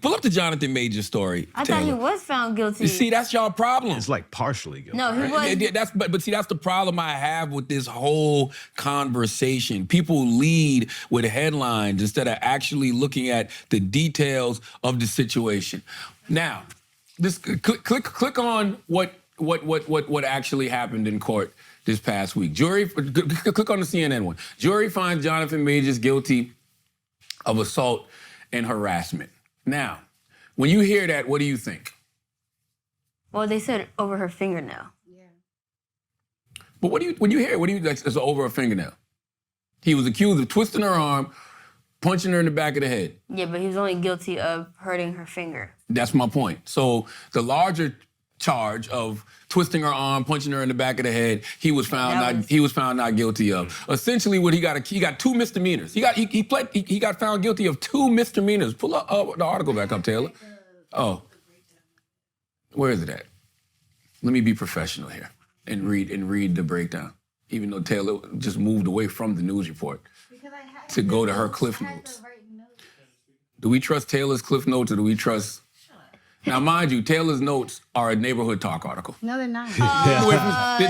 Pull up the Jonathan Majors story. I thought he Taylor. was found guilty. You see, that's y'all problem. It's like partially guilty. No, he was. But see, that's the problem I have with this whole conversation. People lead with headlines instead of actually looking at the details of the situation. Now, just click on what actually happened in court this past week. Jury, click on the CNN one. Jury finds Jonathan Majors guilty of assault and harassment. Now, when you hear that, what do you think? Well, they said over her fingernail. Yeah. But when you hear it, what do you like? It's over a fingernail. He was accused of twisting her arm, punching her in the back of the head. Yeah, but he was only guilty of hurting her finger. That's my point. So the larger charge of twisting her arm, punching her in the back of the head, he was found not guilty of. Essentially, what he got two misdemeanors. He got found guilty of 2 misdemeanors. Pull up the article back up, Taylor. Oh, where is it at? Let me be professional here and read the breakdown. Even though Taylor just moved away from the news report to go to her Cliff Notes. Do we trust Taylor's Cliff Notes or do we trust? Now, mind you, Taylor's notes are a neighborhood talk article. No, they're not.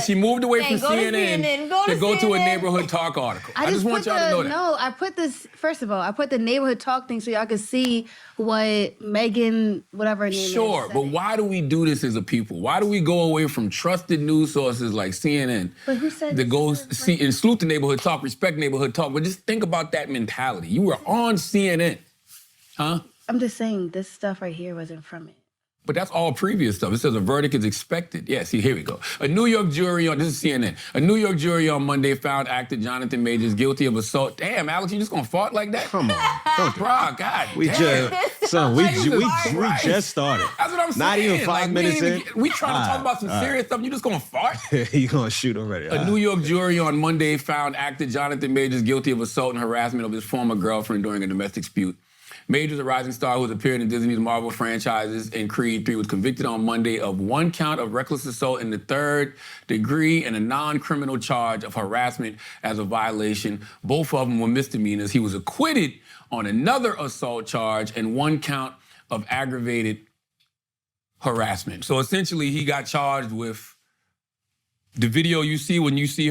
She moved away from CNN to go to a CNN. neighborhood talk article. I just want y'all to know that. No, I put this, first of all, I put the neighborhood talk thing so y'all could see what Megan, whatever her name is. Sure, but why do we do this as a people? Why do we go away from trusted news sources like CNN But who said that this goes is see and salute the neighborhood talk, respect neighborhood talk, but just think about that mentality. You were on CNN, huh? I'm just saying this stuff right here wasn't from it. But that's all previous stuff. It says a verdict is expected. Yeah, see, here we go. A New York jury this is CNN. A New York jury on Monday found actor Jonathan Majors guilty of assault. Damn, Alex, you just gonna fart like that? Come on. Don't do Bro, God We damn. just, son, we just started. That's what I'm saying. Not even 5 minutes in. We trying to talk about some serious stuff, you just gonna fart? You gonna shoot already? A New York jury on Monday found actor Jonathan Majors guilty of assault and harassment of his former girlfriend during a domestic dispute. Majors, a rising star who has appeared in Disney's Marvel franchises and Creed 3, was convicted on Monday of 1 count of reckless assault in the 3rd degree and a non-criminal charge of harassment as a violation. Both of them were misdemeanors. He was acquitted on another assault charge and 1 count of aggravated harassment. So essentially, he got charged with the video you see when you see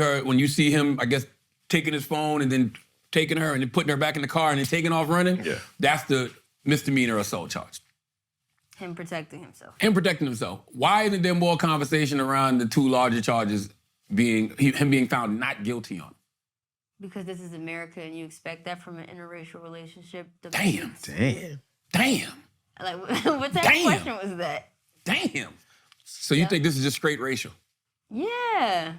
him, I guess, taking his phone and then taking her and then putting her back in the car and then taking off running. Yeah. That's the misdemeanor assault charge. Him protecting himself. Him protecting himself. Why isn't there more conversation around the 2 larger charges him being found not guilty on? Because this is America and you expect that from an interracial relationship. Damn. Like, what type of question was that? Damn. So you think this is just straight racial? Yeah.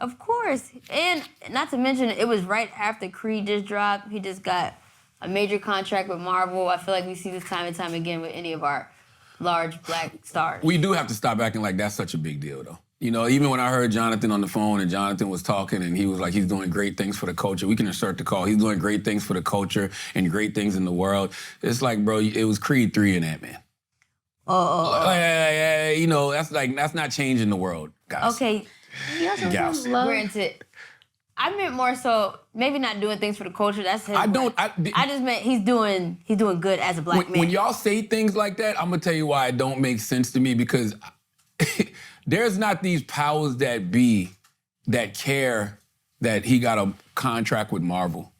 Of course. And not to mention, it was right after Creed just dropped. He just got a major contract with Marvel. I feel like we see this time and time again with any of our large black stars. We do have to stop acting like that's such a big deal, though. You know, even when I heard Jonathan on the phone and Jonathan was talking and he was like, he's doing great things for the culture. We can insert the call. He's doing great things for the culture and great things in the world. It's like, bro, it was Creed 3 in that, man. You know, that's not changing the world, guys. Okay. Yes. Granted, I meant more so maybe not doing things for the culture. That's his. I just meant he's doing good as a black man. When y'all say things like that, I'm gonna tell you why it don't make sense to me, because there's not these powers that be that care that he got a contract with Marvel.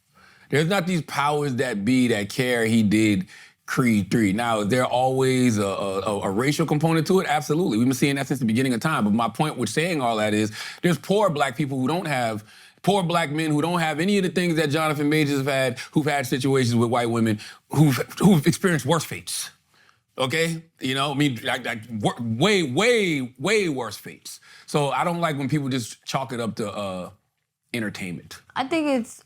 There's not these powers that be that care he did Creed 3. Now, is there always a racial component to it? Absolutely. We've been seeing that since the beginning of time. But my point with saying all that is there's poor black people who don't have, poor black men who don't have any of the things that Jonathan Majors have had, who've had situations with white women, who've experienced worse fates. Okay? You know, I mean, like way worse fates. So I don't like when people just chalk it up to entertainment. I think it's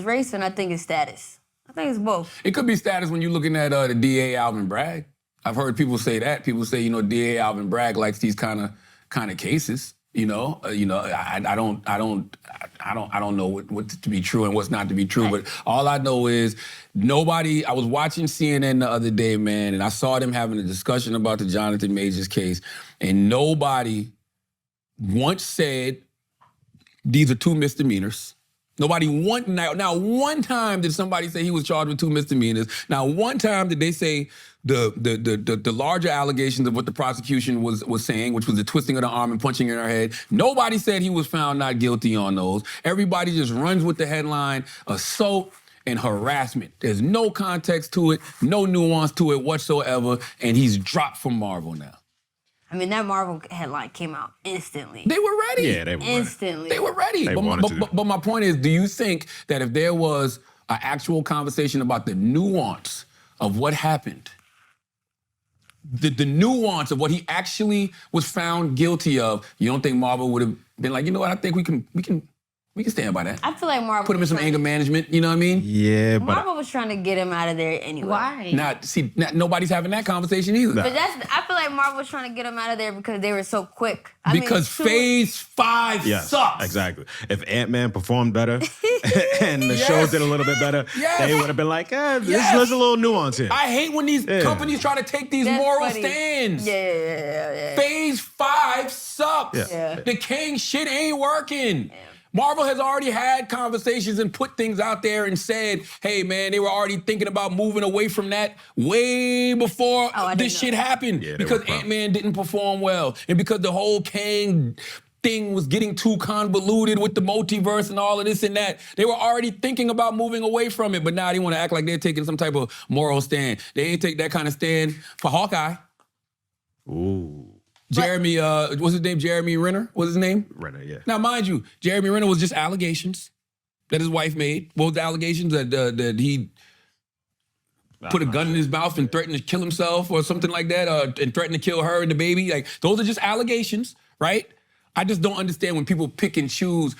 race and I think it's status. I think it's both. It could be status when you're looking at the DA Alvin Bragg. I've heard people say that. People say, you know, DA Alvin Bragg likes these kind of cases. I don't know what to be true and what's not to be true. Right. But all I know is I was watching CNN the other day, man, and I saw them having a discussion about the Jonathan Majors case, and nobody once said these are 2 misdemeanors. Now one time did somebody say he was charged with 2 misdemeanors. Now one time did they say the larger allegations of what the prosecution was saying, which was the twisting of the arm and punching in her head. Nobody said he was found not guilty on those. Everybody just runs with the headline, assault and harassment. There's no context to it, no nuance to it whatsoever, and he's dropped from Marvel now. I mean, that Marvel headline came out instantly. They were ready. Yeah, they were Instantly. They were ready. They But wanted to. my point is, do you think that if there was an actual conversation about the nuance of what happened, the nuance of what he actually was found guilty of, you don't think Marvel would have been like, you know what, I think we can stand by that. I feel like Marvel Put him in was some trying anger management, you know what I mean? Yeah, but Marvel was trying to get him out of there anyway. Why? Nobody's having that conversation either. But I feel like Marvel was trying to get him out of there because they were so quick. Because Phase 5 yes, sucks. exactly. If Ant-Man performed better and the show did a little bit better, they would have been like, there's a little nuance here. I hate when these companies try to take these That's moral funny. stands. Yeah. Phase 5 sucks. Yeah. The King shit ain't working. Yeah. Marvel has already had conversations and put things out there and said, hey, man, they were already thinking about moving away from that way before this shit happened. Yeah, because Ant-Man didn't perform well. And because the whole Kang thing was getting too convoluted with the multiverse and all of this and that. They were already thinking about moving away from it, but now they want to act like they're taking some type of moral stand. They ain't take that kind of stand for Hawkeye. Ooh. Jeremy, what's his name? Jeremy Renner was his name? Renner, yeah. Now, mind you, Jeremy Renner was just allegations that his wife made. What was the allegations? That he put a gun in his mouth and threatened to kill himself or something like that, and threatened to kill her and the baby. Like, those are just allegations, right? I just don't understand when people pick and choose,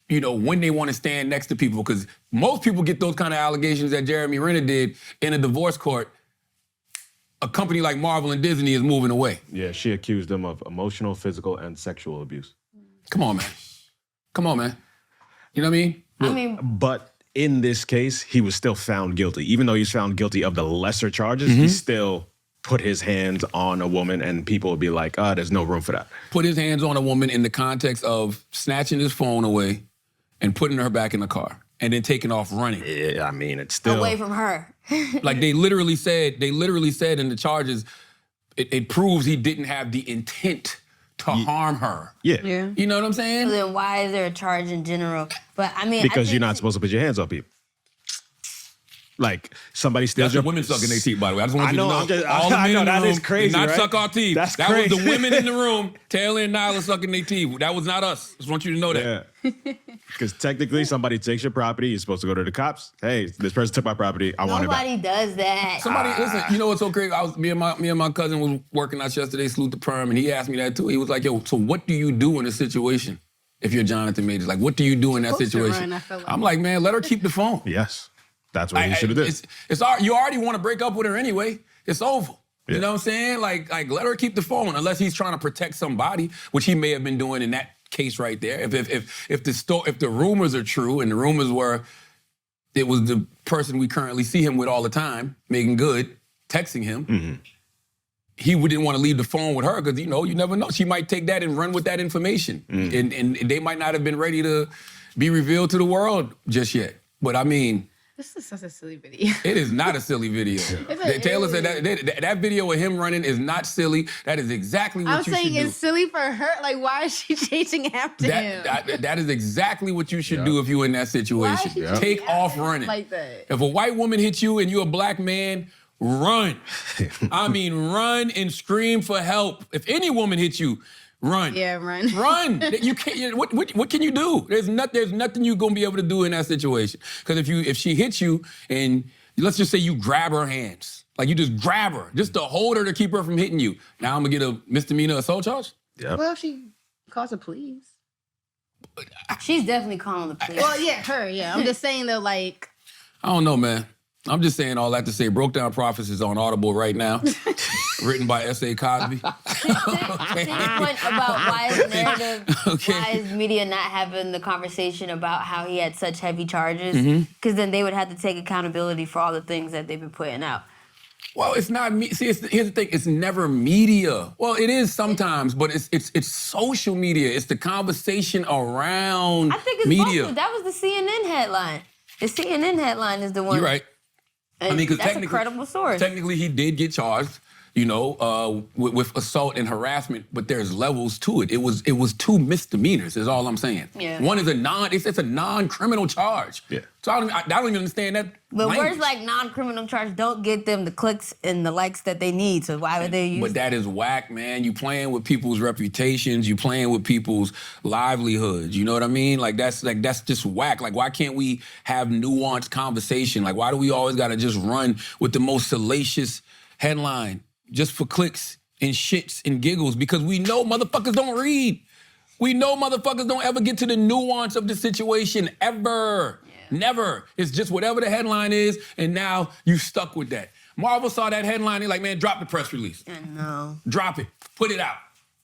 when they want to stand next to people, because most people get those kind of allegations that Jeremy Renner did in a divorce court. A company like Marvel and Disney is moving away. Yeah, she accused him of emotional, physical, and sexual abuse. Come on, man. You know what I mean? But in this case, he was still found guilty. Even though he's found guilty of the lesser charges, he still put his hands on a woman, and people would be like, there's no room for that. Put his hands on a woman in the context of snatching his phone away and putting her back in the car and then taking off running. Yeah, I mean, it's still... away from her. Like they literally said in the charges, it proves he didn't have the intent to harm her. Yeah. You know what I'm saying? So then why is there a charge in general? But I mean, because you're not supposed to put your hands on people. Like, somebody steals your... women sucking their teeth, by the way. I just want you to know. I know, that is crazy, not right? suck our teeth. That's that crazy. was the women in the room, Taylor and Nyla sucking their teeth. That was not us. Just want you to know that. Yeah. Because technically, somebody takes your property, you're supposed to go to the cops. Hey, this person took my property, I want it back. Nobody does that. Listen, you know what's so crazy? Me and my cousin was working out yesterday, salute the perm, and he asked me that too. He was like, yo, so what do you do in a situation if you're Jonathan Majors? Like, what do you do in that situation? I'm like, man, let her keep the phone. Yes. That's what he should have did. You already want to break up with her anyway. It's over. Yeah. You know what I'm saying? Like let her keep the phone unless he's trying to protect somebody, which he may have been doing in that case right there. If the rumors are true, and the rumors were it was the person we currently see him with all the time, Megan Good, texting him. He didn't want to leave the phone with her because, you never know. She might take that and run with that information. And they might not have been ready to be revealed to the world just yet. But I mean... This is such a silly video. It is not a silly video. Taylor said that video of him running is not silly. That is exactly what you should do. I'm saying it's silly for her. Like, why is she chasing after him? That is exactly what you should do if you're in that situation. Take off running. Like that. If a white woman hits you and you're a black man, run. I mean, run and scream for help. If any woman hits you, run. Yeah, run. Run. You can't. What can you do? There's nothing you're gonna be able to do in that situation. Because if she hits you and let's just say you grab her hands, like you just grab her, just to hold her to keep her from hitting you. Now I'm gonna get a misdemeanor assault charge. Yep. Well, if she calls the police. She's definitely calling the police. Well, yeah, her. Yeah, I'm just saying though, like. I don't know, man. I'm just saying all that to say Broke Down Prophets is on Audible right now. Written by S.A. Cosby. To your point about why is narrative, why is media not having the conversation about how he had such heavy charges? Because then they would have to take accountability for all the things that they've been putting out. Well, it's not me. See, here's the thing. It's never media. Well, it is sometimes, but it's social media. It's the conversation around I think it's media. both. That was the CNN headline. The CNN headline is the one. You're right. And because that's a credible source. Technically, he did get charged, with assault and harassment, but there's levels to it. It was 2 misdemeanors, is all I'm saying. Yeah. One is it's a non-criminal charge. Yeah. So I don't even understand that. But language. words like non-criminal charge don't get them the clicks and the likes that they need. So why would they use? But that is whack, man. You playing with people's reputations. You playing with people's livelihoods. You know what I mean? That's just whack. Like, why can't we have nuanced conversation? Like, why do we always gotta just run with the most salacious headline just for clicks and shits and giggles? Because we know motherfuckers don't read. We know motherfuckers don't ever get to the nuance of the situation ever. Never. It's just whatever the headline is, and now you stuck with that. Marvel saw that headline, they're like, man, drop the press release. No. Drop it. Put it out.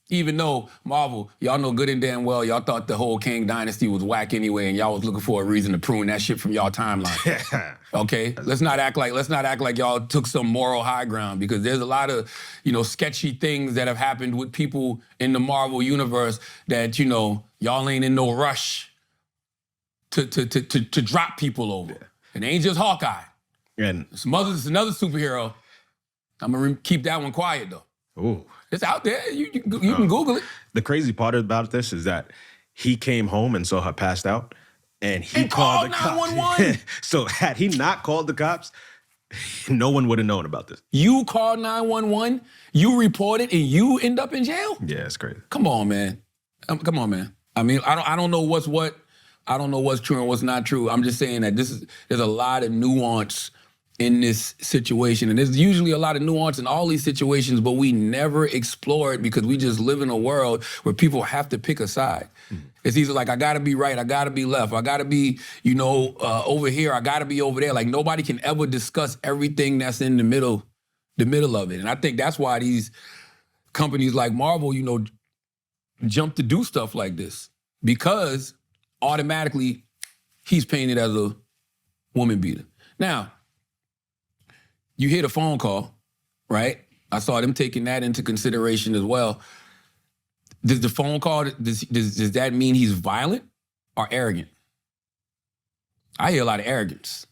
Even though, Marvel, y'all know good and damn well, y'all thought the whole King Dynasty was whack anyway, and y'all was looking for a reason to prune that shit from y'all timeline. Okay? Let's not act like y'all took some moral high ground, because there's a lot of, sketchy things that have happened with people in the Marvel universe that, y'all ain't in no rush to drop people over. Yeah. It ain't just Hawkeye. And it's another superhero. I'm gonna keep that one quiet though. Ooh. It's out there. You can Google it. The crazy part about this is that he came home and saw her passed out, and he called the 911. cops. So had he not called the cops, no one would have known about this. You called 911, you reported, and you end up in jail? Yeah, it's crazy. Come on, man. Come on, man. I mean, I don't know what's what. I don't know what's true and what's not true. I'm just saying that there's a lot of nuance in this situation. And there's usually a lot of nuance in all these situations, but we never explore it because we just live in a world where people have to pick a side. Mm-hmm. It's either like, I gotta be right, I gotta be left, I gotta be, over here, I gotta be over there. Like, nobody can ever discuss everything that's in the middle of it. And I think that's why these companies like Marvel, jump to do stuff like this, because automatically he's painted as a woman beater. Now, you hear the phone call, right? I saw them taking that into consideration as well. Does the phone call, does that mean he's violent or arrogant? I hear a lot of arrogance.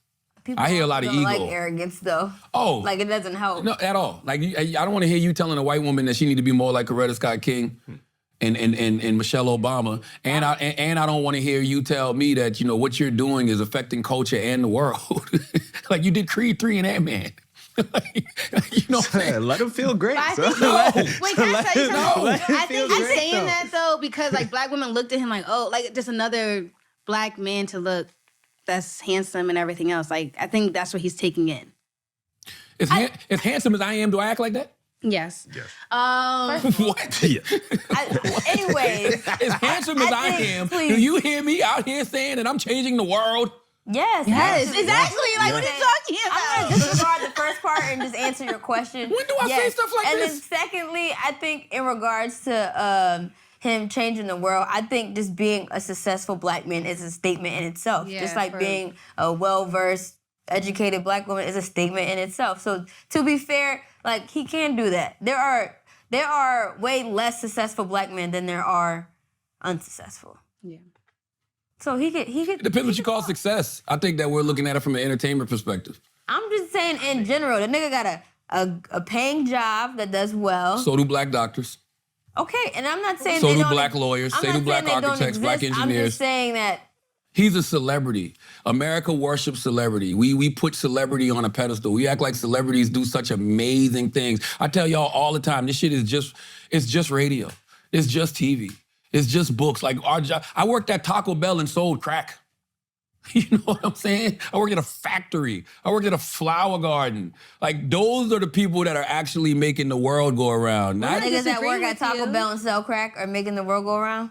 I hear a lot of ego. Like arrogance, though. Oh. Like, it doesn't help. No, at all. Like, I don't want to hear you telling a white woman that she need to be more like Coretta Scott King and Michelle Obama. And I don't want to hear you tell me that, what you're doing is affecting culture and the world. Like, you did Creed 3 and Ant-Man. Let him feel great. I So. think, wait, can I tell you something? I think he's great, saying though. that, though, because, like, black women looked at him like, oh, like, just another black man to look that's handsome and everything else. Like, I think that's what he's taking in. As handsome as I am, do I act like that? Yes. What? Yeah. Anyways. As handsome as I am, please. do you hear me out here saying that I'm changing the world? Yes. Exactly. Like, what are you talking I'm about? going to disregard the first part and just answer your question. When do I say stuff like and this? And then secondly, I think in regards to him changing the world, I think just being a successful black man is a statement in itself. Yeah, just like being a well-versed, educated black woman is a statement in itself. So to be fair, like, he can do that. There are way less successful black men than there are unsuccessful. Yeah. So he could. It depends what you call success. I think that we're looking at it from an entertainment perspective. I'm just saying in general, the nigga got a paying job that does well. So do black doctors. Okay, and I'm not saying So they do don't, black lawyers. I'm So not do black saying they don't architects, black exist. I'm engineers. just saying that He's a celebrity. America worships celebrity. We put celebrity on a pedestal. We act like celebrities do such amazing things. I tell y'all all the time, this shit is just radio. It's just TV. It's just books. Like, our job. I worked at Taco Bell and sold crack. You know what I'm saying? I worked at a factory. I worked at a flower garden. Like, those are the people that are actually making the world go around. Not niggas that disagree work at with Taco you. Bell and sell crack are making the world go around.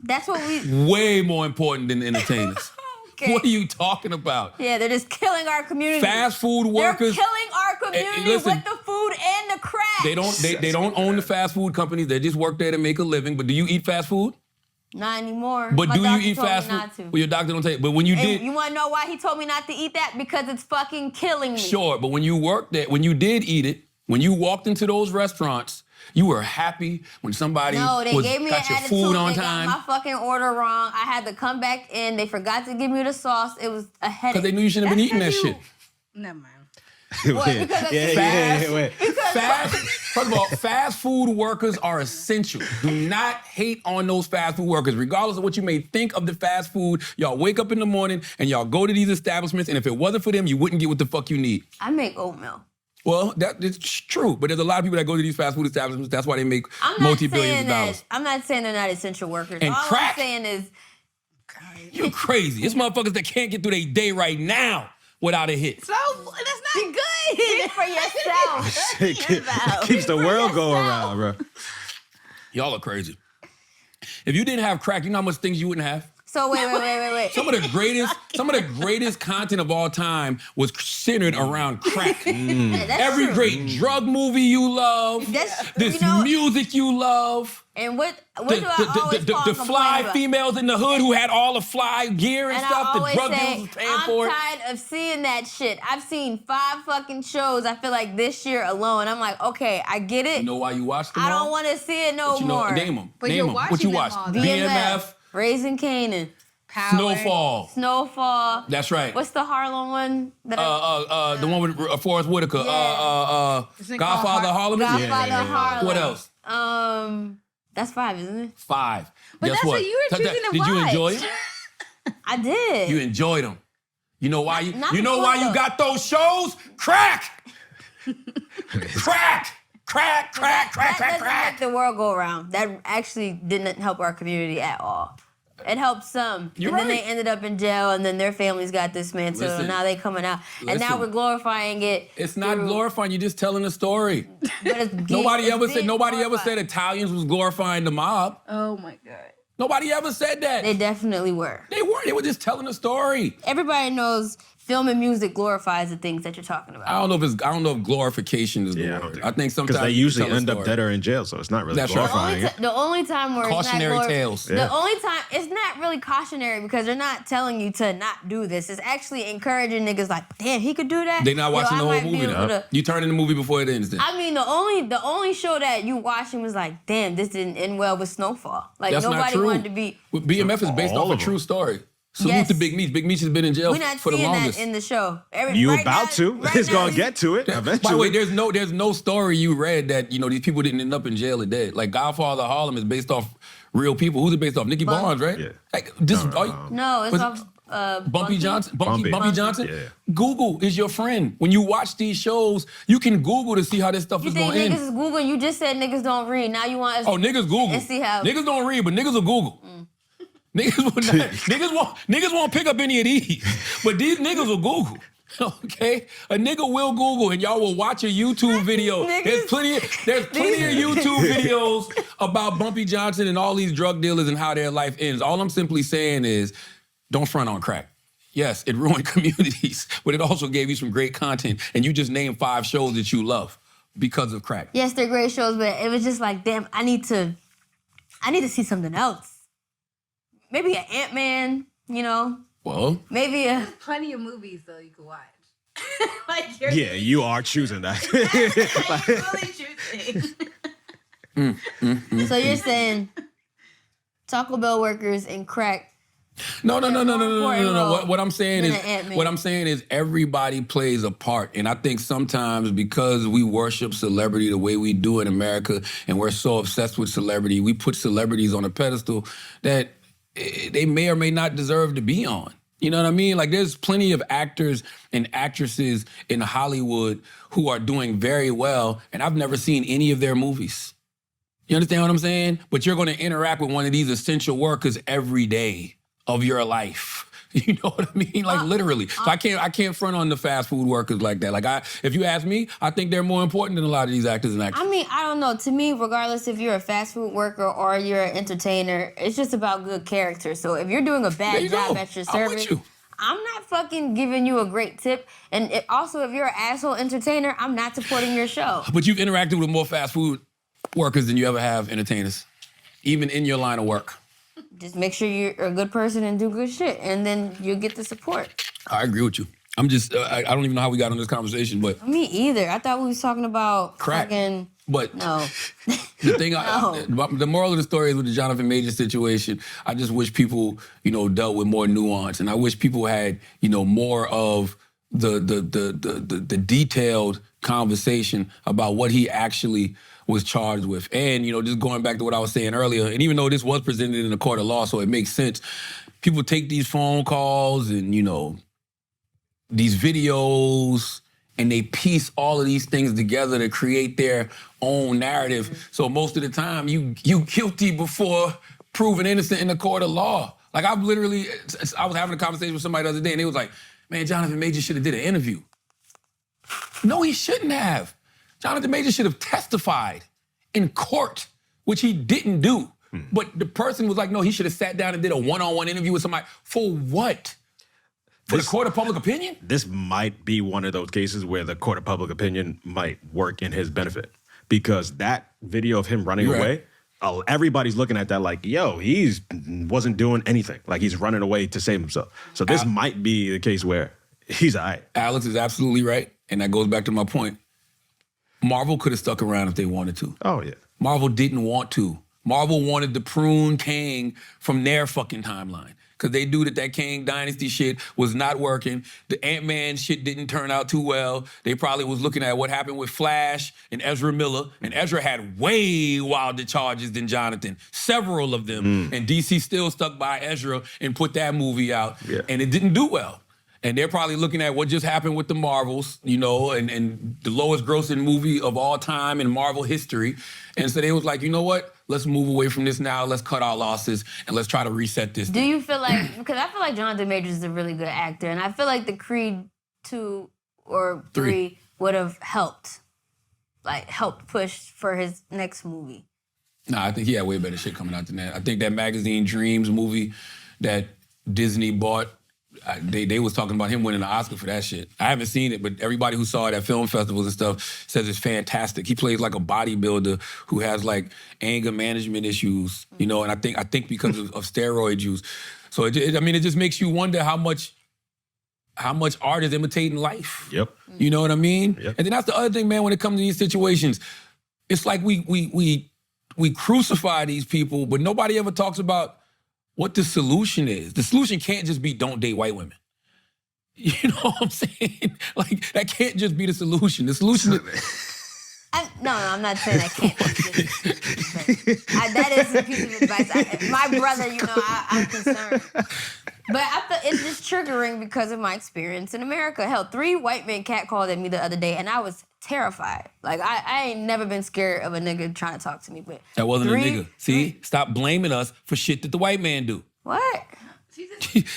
That's what we. way more important than entertainers. Okay. What are you talking about? Yeah, they're just killing our community. Fast food workers. They're killing our community listen, with the food and the crack. They don't own the fast food companies. They just work there to make a living. But do you eat fast food? Not anymore. But My do you doctor eat told me fast food? not to. Well, your doctor don't tell you. But when you And did, you want to know why he told me not to eat that? Because it's fucking killing me. sure. But when you worked there, when you did eat it, when you walked into those restaurants, you were happy when somebody No, they gave me an got your attitude. food on They time. got my fucking order wrong. I had to come back in. They forgot to give me the sauce. It was a headache. Because they knew you shouldn't have been eating that That's 'cause shit. Never mind. What? Because Wait. First of all, fast food workers are essential. Do not hate on those fast food workers, regardless of what you may think of the fast food. Y'all wake up in the morning and y'all go to these establishments, and if it wasn't for them, you wouldn't get what the fuck you need. I make oatmeal. Well, it's true, but there's a lot of people that go to these fast food establishments. That's why they make I'm not multi-billions saying of that. dollars. I'm not saying they're not essential workers. And All crack. I'm saying is You're crazy. It's motherfuckers that can't get through their day right now without a hit. So that's not good. speak for yourself. Keeps the world going around, bro. Y'all are crazy. If you didn't have crack, you know how much things you wouldn't have? So wait. Some of the greatest content of all time was centered around crack. That's Every true. great drug movie you love, That's- this you know- music you love, And what do I always the fly about? females in the hood who had all the fly gear and, And stuff, I the always drug dealers say, was paying I'm for it. tired of seeing that shit. I've seen 5 fucking shows, I feel like this year alone. I'm like, okay, I get it. You know why you watched them I all? don't want to see it no But you know, more. name them. But Name you're them. What watching you them watched? all, though. BMF, Raising Canaan, Power. Snowfall. Snowfall. That's right. What's the Harlem one? That The one with Forrest Whitaker. Isn't it called Godfather of Harlem. Godfather Harlem. What else? That's 5, isn't it? 5. But Guess that's what you were choosing to Did you watch. enjoy it? I did. You enjoyed them. You know why you? Not You know the why one, you though. got those shows? Crack. Crack. That doesn't make the world go around. That actually didn't help our community at all. It helped some. You're and then right. they ended up in jail, and then their families got dismantled, Listen. and now they coming out. And now Listen. we're glorifying it. It's not through- glorifying. You're just telling a story. But it's Nobody it's ever said. being Nobody ever glorified. said Italians was glorifying the mob. Oh my god. Nobody ever said that. They definitely were. They weren't. They were just telling a story. Everybody knows film and music glorifies the things that you're talking about. I don't know if glorification is the word. I think sometimes Because they you usually tell a end up story. dead or in jail, so it's not really That's right. glorifying it. The only time where Cautionary it's not tales. The Yeah. only time it's not really cautionary because they're not telling you to not do this. It's actually encouraging niggas like, damn, he could do that. They're not watching I the whole might be movie able now. to- You turn in the movie before it ends then. I mean, the only show that you watched and was like, damn, this didn't end well with Snowfall. Like That's not nobody true. wanted to be. Well, BMF is based All off a of them. true story. Salute Yes. to Big Meech. Big Meech has been in jail We're not for the seeing longest. that in the show. You Right about now- to? right It's now gonna he's- get to it eventually. By the way, there's no story you read that these people didn't end up in jail or dead. Like Godfather of Harlem is based off real people. Who's it based off? Nicky Bun- Barnes, right? Yeah. Like this. No, it's Was off. Bumpy Johnson. Bumpy Bumpy. Johnson. Yeah. Google is your friend. When you watch these shows, you can Google to see how this stuff You is think going to niggas end. is Googling? You just said niggas don't read. Now you want us Oh, niggas Google. and see how Niggas don't read, but niggas will Google. Niggas will not, niggas won't pick up any of these, but these niggas will Google. Okay, a nigga will Google, and y'all will watch a YouTube video. There's plenty of YouTube videos about Bumpy Johnson and all these drug dealers and how their life ends. All I'm simply saying is, don't front on crack. Yes, it ruined communities, but it also gave you some great content, and you just named 5 shows that you love because of crack. Yes, they're great shows, but it was just like, damn, I need to see something else. Maybe an Ant-Man, Well, maybe a. Plenty of movies though you could watch. Yeah, you are choosing that. Really choosing. So you're saying Taco Bell workers and crack. No. role What I'm saying than is, an Ant-Man. what I'm saying is, everybody plays a part, and I think sometimes because we worship celebrity the way we do in America, and we're so obsessed with celebrity, we put celebrities on a pedestal that they may or may not deserve to be on. You know what I mean? Like, there's plenty of actors and actresses in Hollywood who are doing very well, and I've never seen any of their movies. You understand what I'm saying? But you're going to interact with one of these essential workers every day of your life. You know what I mean? Like, literally. So I can't front on the fast food workers like that. Like, if you ask me, I think they're more important than a lot of these actors and actresses. I mean, I don't know. To me, regardless if you're a fast food worker or you're an entertainer, it's just about good character. So if you're doing a There bad you job go. at your I'm with service, you. I'm not fucking giving you a great tip. And also, if you're an asshole entertainer, I'm not supporting your show. But you've interacted with more fast food workers than you ever have entertainers, even in your line of work. just make sure you're a good person and do good shit, and then you'll get the support. I agree with you. I'm just, I don't even know how we got on this conversation, but Me either. I thought we was talking about crack. fucking. But No. the thing, No. the moral of the story is with the Jonathan Major situation, I just wish people, dealt with more nuance, and I wish people had, more of the detailed conversation about what he actually was charged with. And, just going back to what I was saying earlier, and even though this was presented in a court of law, so it makes sense, people take these phone calls and, these videos, and they piece all of these things together to create their own narrative. So most of the time, you guilty before proven innocent in the court of law. Like I was having a conversation with somebody the other day, and they was like, man, Jonathan Major should have did an interview. No, he shouldn't have. Jonathan Major should have testified in court, which he didn't do. But the person was like, no, he should have sat down and did a one-on-one interview with somebody. For what? For the court of public opinion? This might be one of those cases where the court of public opinion might work in his benefit. Because that video of him running away, everybody's looking at that like, yo, he's wasn't doing anything. Like he's running away to save himself. So this might be the case where he's all right. Alex is absolutely right. And that goes back to my point. Marvel could have stuck around if they wanted to. Oh, yeah. Marvel didn't want to. Marvel wanted to prune Kang from their fucking timeline. Because they knew that Kang Dynasty shit was not working. The Ant-Man shit didn't turn out too well. They probably was looking at what happened with Flash and Ezra Miller. And Ezra had way wilder charges than Jonathan. Several of them. And DC still stuck by Ezra and put that movie out. Yeah. And it didn't do well. And they're probably looking at what just happened with the Marvels, and the lowest grossing movie of all time in Marvel history. And so they was like, you know what? Let's move away from this now. Let's cut our losses and let's try to reset this. Do you feel like, because I feel like Jonathan Majors is a really good actor, and I feel like the Creed 2 or 3 would have helped push for his next movie. Nah, I think he had way better shit coming out than that. I think that Magazine Dreams movie that Disney bought, they was talking about him winning an Oscar for that shit. I haven't seen it, but everybody who saw it at film festivals and stuff says it's fantastic. He plays like a bodybuilder who has like anger management issues, and I think because of steroid use. So it just makes you wonder how much art is imitating life. Yep. You know what I mean? Yep. And then that's the other thing, man, when it comes to these situations. It's like we crucify these people, but nobody ever talks about what the solution is. The solution can't just be don't date white women. You know what I'm saying? Like, that can't just be the solution. The solution is... No, I'm not saying that can't be. That is a piece of advice. My brother, I'm concerned. But I feel it's just triggering because of my experience in America. Hell, 3 white men catcalled at me the other day, and I was terrified. Like, I ain't never been scared of a nigga trying to talk to me. But that wasn't a nigga. See? Stop blaming us for shit that the white man do. What?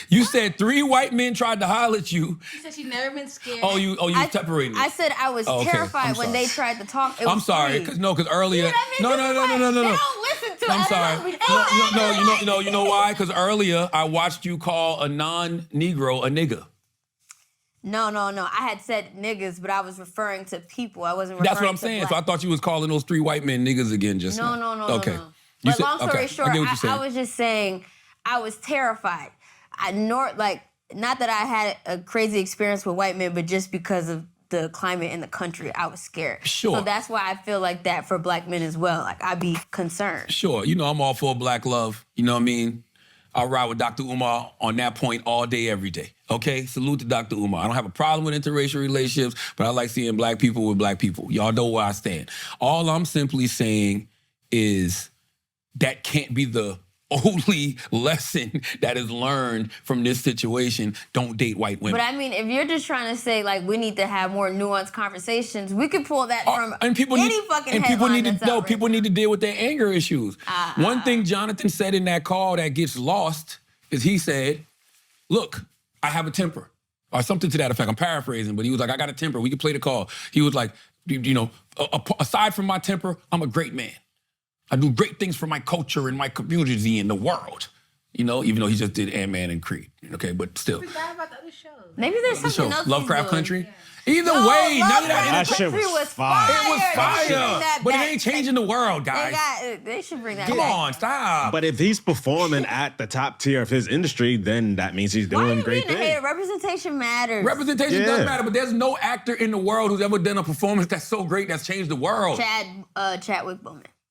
You said 3 white men tried to holler at you. She said she'd never been scared. Oh, you separated. I said I was terrified when they tried to talk. I'm sorry, because earlier. No. No. They don't listen to I'm us. sorry. No. You know why? Because earlier I watched you call a non-Negro a nigga. No. I had said niggas, but I was referring to people. I wasn't referring to That's what I'm saying. black. So I thought you was calling those 3 white men niggas again just now. No. Okay. No. But long story short, I was just saying I was terrified. Not that I had a crazy experience with white men, but just because of the climate in the country, I was scared. Sure. So that's why I feel like that for black men as well. Like, I'd be concerned. Sure. I'm all for black love. You know what I mean? I'll ride with Dr. Umar on that point all day, every day. Okay? Salute to Dr. Umar. I don't have a problem with interracial relationships, but I like seeing black people with black people. Y'all know where I stand. All I'm simply saying is that can't be the only lesson that is learned from this situation. Don't date white women. But I mean, if you're just trying to say, like, we need to have more nuanced conversations, we could pull that from people need to deal with their anger issues. One thing Jonathan said in that call that gets lost is he said, look, I have a temper. Or something to that effect. I'm paraphrasing, but he was like, I got a temper. We can play the call. He was like, aside from my temper, I'm a great man. I do great things for my culture and my community and the world. You know, even though he just did Ant-Man and Creed. Okay, but still. Forgot about the other shows. Maybe there's The something show, else. Lovecraft he's doing. Country. Either way, none of That that. shit Country was was fire. It was They should bring fire, that but it back. ain't changing the world, guys. They should bring that Come back. on, stop. But if he's performing at the top tier of his industry, then that means he's Why are doing you great being a hater? things. Representation matters. Representation Yeah. does matter, but there's no actor in the world who's ever done a performance that's so great that's changed the world. Chadwick Boseman.